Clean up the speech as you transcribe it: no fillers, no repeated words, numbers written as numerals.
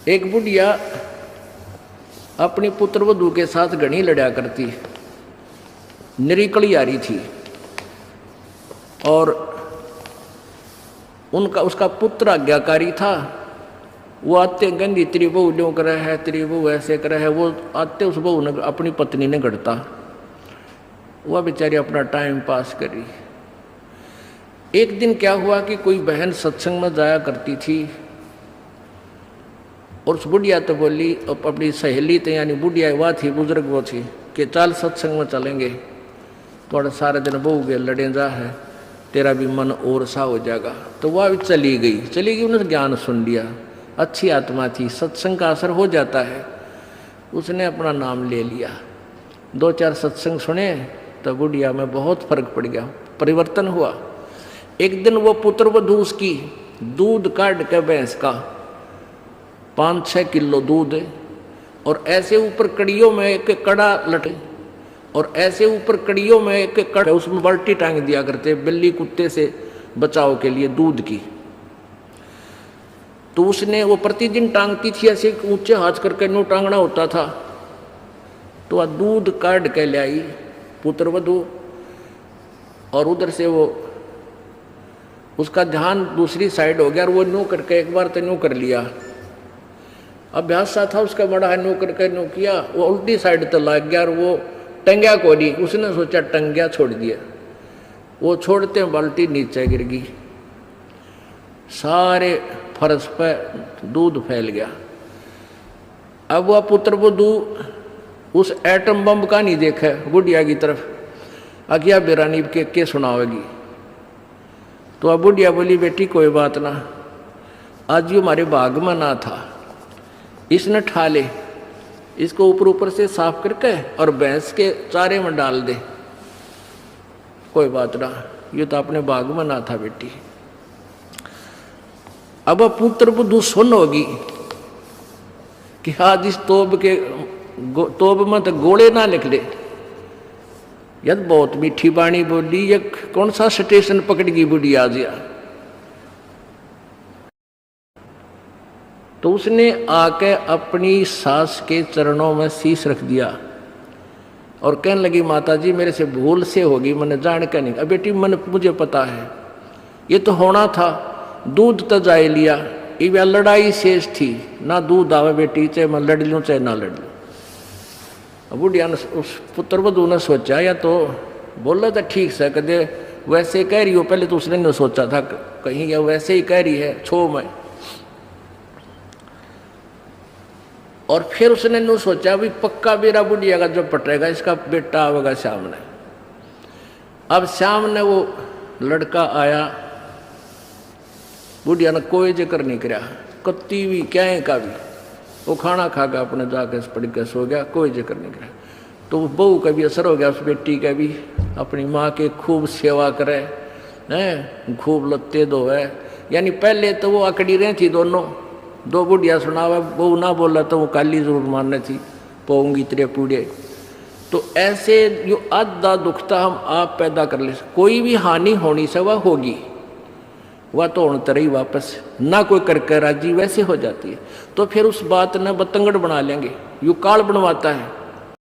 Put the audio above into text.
एक बुढ़िया अपनी पुत्र वधू के साथ घनी लड़ा करती, निरिकली आ रही थी, और उसका पुत्र आज्ञाकारी था। वो आते गंदी तेरी बहू ड्यों करे है, तेरी बहू ऐसे करे है। वो आते उस बहू ने अपनी पत्नी ने गढ़ता, वह बेचारी अपना टाइम पास करी। एक दिन क्या हुआ कि कोई बहन सत्संग में जाया करती थी, और उस बुढ़िया तो बोली, अपनी सहेली तो यानी बुढ़िया वह थी, बुजुर्ग वो थी, कि चल सत्संग में चलेंगे, थोड़ा सारे दिन बहू के लड़े जा है, तेरा भी मन और सा हो जाएगा। तो वह भी चली गई। उन्होंने ज्ञान सुन लिया, अच्छी आत्मा थी, सत्संग का असर हो जाता है। उसने अपना नाम ले लिया, 2-4 सत्संग सुने, तो बुढ़िया में बहुत फर्क पड़ गया, परिवर्तन हुआ। एक दिन वो पुत्र वधू उसकी दूध काट के भैंस का 5-6 किलो दूध, और ऐसे ऊपर कड़ियों में एक कड़ा लटे, और ऐसे ऊपर कड़ियों में एक कड़ा, उसमें बाल्टी टांग दिया करते बिल्ली कुत्ते से बचाव के लिए दूध की। तो उसने वो प्रतिदिन टांगती थी, ऐसे ऊंचे हाथ करके नो टांगना होता था। तो वह दूध काट के ले आई पुत्र वधू, और उधर से वो उसका ध्यान दूसरी साइड हो गया, और वो नो करके एक बार तो नो कर लिया, अभ्यास सा था उसका बड़ा है, नो करके नो किया, वो उल्टी साइड तो लग गया, और वो टंग्या को नहीं, उसने सोचा टंग्या छोड़ दिया, वो छोड़ते बाल्टी नीचे गिर गई, सारे फर्श पर दूध फैल गया। अब वह पुत्र वधू उस एटम बम का नहीं देखा बुढ़िया की तरफ, अगिया बेरानी के सुनावेगी। तो अब बुढ़िया बोली, बेटी कोई बात ना, आज ये हमारे भाग में ना था, इसने ठा ले, इसको ऊपर ऊपर से साफ करके और भैंस के चारे में डाल दे, कोई बात ना, ये तो अपने बाग में ना था बेटी। अब पुत्र वधू सुन होगी कि आज इस तोब में तो गोले ना निकले, यद बहुत मीठी बाणी बोली, ये कौन सा स्टेशन पकड़ गई बुढ़ी आज या। तो उसने आके अपनी सास के चरणों में शीश रख दिया और कहने लगी, माता जी मेरे से भूल से होगी, मैंने जान के नहीं। अब बेटी मन मुझे पता है, ये तो होना था, दूध तो जाए लिया, ये लड़ाई शेष थी ना, दूध आवे बेटी, चाहे मैं लड़ लूँ चाहे ना लड़ लूँ। अब बुढ़िया ने, उस पुत्र वधू ने सोचा, या तो बोला था ठीक से, कदे वैसे कह रही हो, पहले तो उसने नहीं सोचा था कहीं या वैसे ही कह रही है छो में। और फिर उसने नहीं सोचा भी पक्का मेरा बुढ़िया का जो पटेगा इसका बेटा आवेगा सामने। अब सामने वो लड़का आया, बुढ़िया ने कोई जिक्र नहीं कराया, कत्ती भी क्या का भी, वो खाना खा के अपने जाके पड़ के सो गया, कोई जिक्र नहीं कराया। तो बहू का भी असर हो गया, उस बेटी का भी, अपनी माँ के खूब सेवा करे हैं, खूब लत्ते धोए। यानी पहले तो वो अकड़ी रही थी दोनों, दो बुढ़िया सुनावा, बहू ना बोला तो वो काली जरूर मारने थी, पोऊंगी तेरे पूड़े। तो ऐसे जो आधा दुखता हम आप पैदा कर ले, कोई भी हानि होनी से वह होगी, वह तो होने तरह ही वापस ना कोई करके राजी वैसे हो जाती है। तो फिर उस बात ने बतंगड़ बना लेंगे, यू काल बनवाता है।